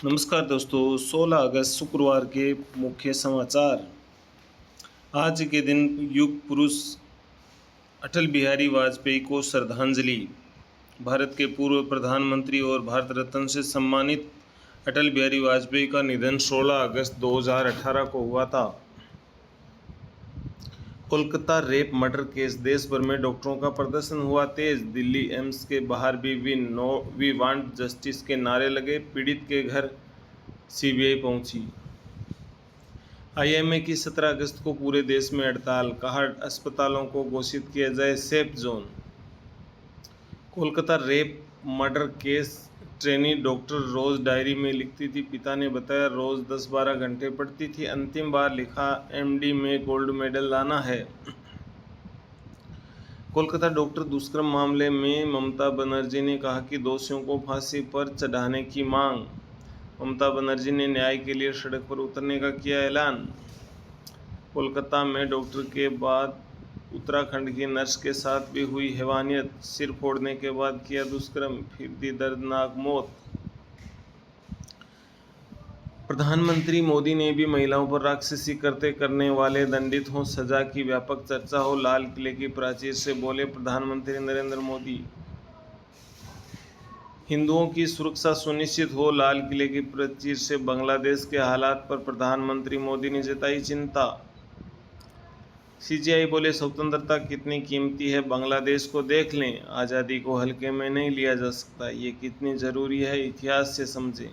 नमस्कार दोस्तों, 16 अगस्त शुक्रवार के मुख्य समाचार। आज के दिन युग पुरुष अटल बिहारी वाजपेयी को श्रद्धांजलि। भारत के पूर्व प्रधानमंत्री और भारत रत्न से सम्मानित अटल बिहारी वाजपेयी का निधन 16 अगस्त 2018 को हुआ था। कोलकाता रेप मर्डर केस, देश भर में डॉक्टरों का प्रदर्शन हुआ तेज। दिल्ली एम्स के बाहर भी वी वांट जस्टिस के नारे लगे। पीड़ित के घर सीबीआई पहुंची। आईएमए की 17 अगस्त को पूरे देश में हड़ताल, कहा अस्पतालों को घोषित किया जाए safe zone. Kolkata rape murder case, trainee doctor रोज डायरी में लिखती थी। पिता ने बताया रोज 10-12 घंटे पढ़ती थी। अंतिम बार लिखा एमडी में गोल्ड मेडल लाना है। कोलकाता डॉक्टर दुष्कर्म मामले में ममता बनर्जी ने कहा कि दोषियों को फांसी पर चढ़ाने की मांग। ममता बनर्जी ने न्याय के लिए सड़क पर उतरने का किया ऐलान। कोलकाता में डॉक्टर के बाद उत्तराखंड की नर्स के साथ भी हुई हैवानियत। सिर फोड़ने के बाद किया दुष्कर्म, फिर दी दर्दनाक मौत। प्रधानमंत्री मोदी ने भी महिलाओं पर राक्षसी करने वाले दंडित हों, सजा की व्यापक चर्चा हो। लाल किले की प्राचीर से बोले प्रधानमंत्री नरेंद्र मोदी। हिंदुओं की सुरक्षा सुनिश्चित हो, लाल किले की प्राचीर से बांग्लादेश के हालात पर प्रधानमंत्री मोदी ने जताई चिंता। सीजीआई बोले स्वतंत्रता कितनी कीमती है, बांग्लादेश को देख लें। आज़ादी को हल्के में नहीं लिया जा सकता, ये कितनी ज़रूरी है, इतिहास से समझें।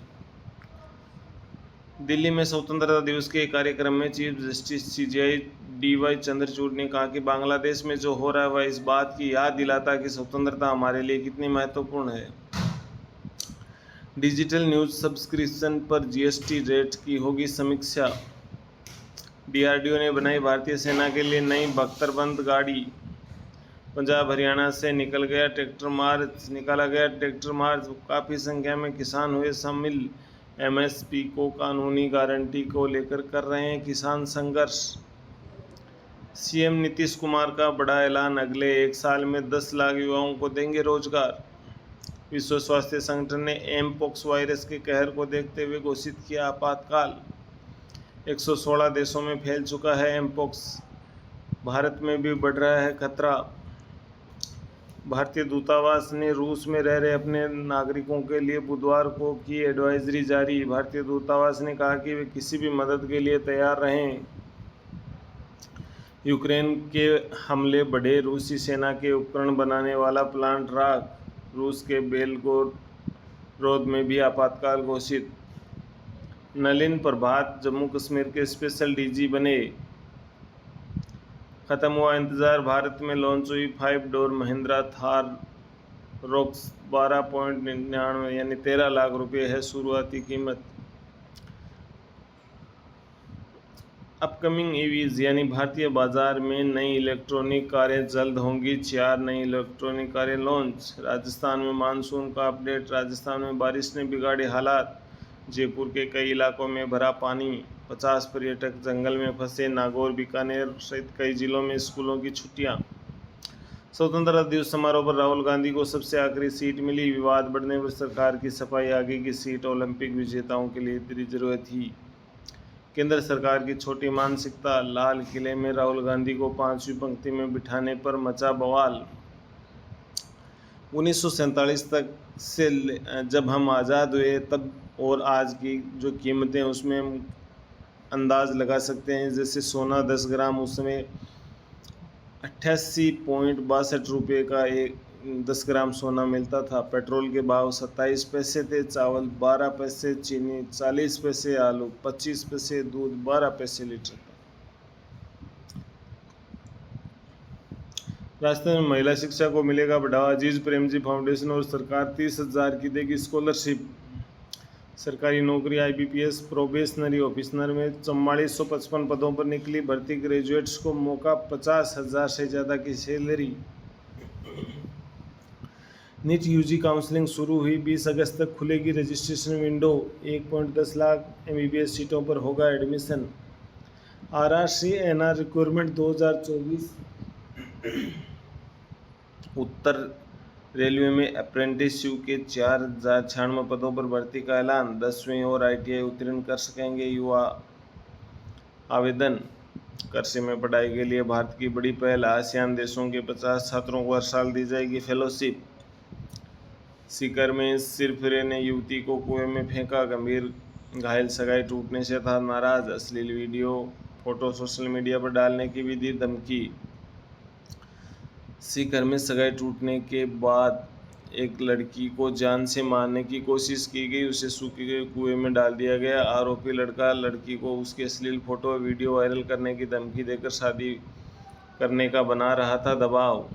दिल्ली में स्वतंत्रता दिवस के कार्यक्रम में chief justice CGI D Y Chandrachud ने कहा कि बांग्लादेश में जो हो रहा है वह इस बात की याद दिलाता है कि स्वतंत्रता हमारे लिए कितनी महत्वपूर्ण है। डिजिटल न्यूज सब्सक्रिप्शन पर जीएसटी रेट की होगी समीक्षा। डीआरडीओ ने बनाई भारतीय सेना के लिए नई बख्तरबंद गाड़ी। पंजाब हरियाणा से निकाला गया ट्रैक्टर मार्च। काफ़ी संख्या में किसान हुए शामिल। एमएसपी को कानूनी गारंटी को लेकर कर रहे हैं किसान संघर्ष। सीएम नीतीश कुमार का बड़ा ऐलान, अगले 1 साल में 10 लाख युवाओं को देंगे रोजगार। विश्व स्वास्थ्य संगठन ने एमपॉक्स वायरस के कहर को देखते हुए घोषित किया आपातकाल। 116 देशों में फैल चुका है एमपॉक्स, भारत में भी बढ़ रहा है खतरा। भारतीय दूतावास ने रूस में रह रहे अपने नागरिकों के लिए बुधवार को की एडवाइजरी जारी। भारतीय दूतावास ने कहा कि वे किसी भी मदद के लिए तैयार रहें। यूक्रेन के हमले बढ़े, रूसी सेना के उपकरण बनाने वाला प्लांट राख। रूस के बेलगोरोद में भी आपातकाल घोषित। नलिन प्रभात जम्मू कश्मीर के स्पेशल डीजी बने। खत्म हुआ इंतजार, भारत में लॉन्च हुई 5 डोर महिंद्रा थार रॉक्स। 12.99 यानी 13 लाख रुपये है शुरुआती कीमत। अपकमिंग ईवीज यानी भारतीय बाजार में नई इलेक्ट्रॉनिक कारें जल्द होंगी। 4 नई इलेक्ट्रॉनिक कारें लॉन्च। राजस्थान में मानसून का अपडेट, राजस्थान में बारिश ने बिगाड़े हालात। जयपुर के कई इलाकों में भरा पानी, 50 पर्यटक जंगल में फंसे। नागौर, बीकानेर सहित कई जिलों में स्कूलों की छुट्टियां। स्वतंत्रता दिवस समारोह पर राहुल गांधी को सबसे आखिरी सीट मिली। विवाद बढ़ने पर सरकार की सफाई, आगे की सीट ओलंपिक विजेताओं के लिए इतनी जरूरत थी। केंद्र सरकार की छोटी मानसिकता, लाल किले में राहुल गांधी को 5वीं पंक्ति में बिठाने पर मचा बवाल। 1947 तक से जब हम आज़ाद हुए तब और आज की जो कीमतें उसमें हम अंदाज लगा सकते हैं। जैसे सोना 10 ग्राम उस समय 88.62 रुपये का एक 10 ग्राम सोना मिलता था। पेट्रोल के भाव 27 पैसे थे, चावल 12 पैसे, चीनी 40 पैसे, आलू 25 पैसे, दूध 12 पैसे लीटर। राजस्थान में महिला शिक्षा को मिलेगा बढ़ावा। अजीज प्रेमजी फाउंडेशन और सरकार 30,000 की देगी स्कॉलरशिप। सरकारी नौकरी आईबीपीएस प्रोबेशनरी ऑफिसर में 4455 पदों पर निकली भर्ती। ग्रेजुएट्स को मौका, 50,000 से ज़्यादा की सैलरी। नीट यूजी काउंसलिंग शुरू हुई, 20 अगस्त तक खुलेगी रजिस्ट्रेशन विंडो। 1.10 लाख एमबीबीएस सीटों पर होगा एडमिशन। आरआरसी एनआर रिक्वायरमेंट 2024 उत्तर रेलवे में अप्रेंटिसशिप के 4096 पदों पर भर्ती का ऐलान। 10वीं और ITI उत्तीर्ण कर सकेंगे युवा आवेदन। कृषि में पढ़ाई के लिए भारत की बड़ी पहल। आसियान देशों के 50 छात्रों को हर साल दी जाएगी फेलोशिप। सीकर में सिरफिरे ने युवती को कुएं में फेंका, गंभीर घायल। सगाई टूटने से था नाराज। अश्लील वीडियो फोटो सोशल मीडिया पर डालने की भी दी धमकी। सीकर में सगाई टूटने के बाद एक लड़की को जान से मारने की कोशिश की गई, उसे सूखे गए कुएं में डाल दिया गया। आरोपी लड़का लड़की को उसके अश्लील फोटो वीडियो वायरल करने की धमकी देकर शादी करने का बना रहा था दबाव।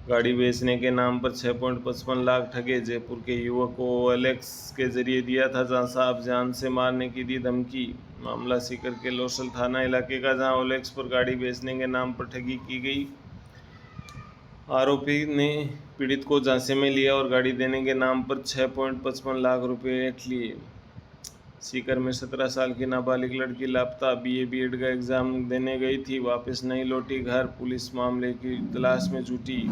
गाड़ी बेचने के नाम पर 6.55 लाख ठगे। जयपुर के युवक को OLX के जरिए दिया था झांसा, अब जान से मारने की दी धमकी। मामला सीकर के लोसल थाना इलाके का, जहां OLX पर गाड़ी बेचने के नाम पर ठगी की गई। आरोपी ने पीड़ित को झांसे में लिया और गाड़ी देने के नाम पर 6.55 लाख रुपए ऐंठ लिए। सीकर में 17 साल की नाबालिग लड़की लापता। BA B.Ed का एग्जाम देने गई थी, वापस नहीं लौटी घर। पुलिस मामले की तलाश में जुटी।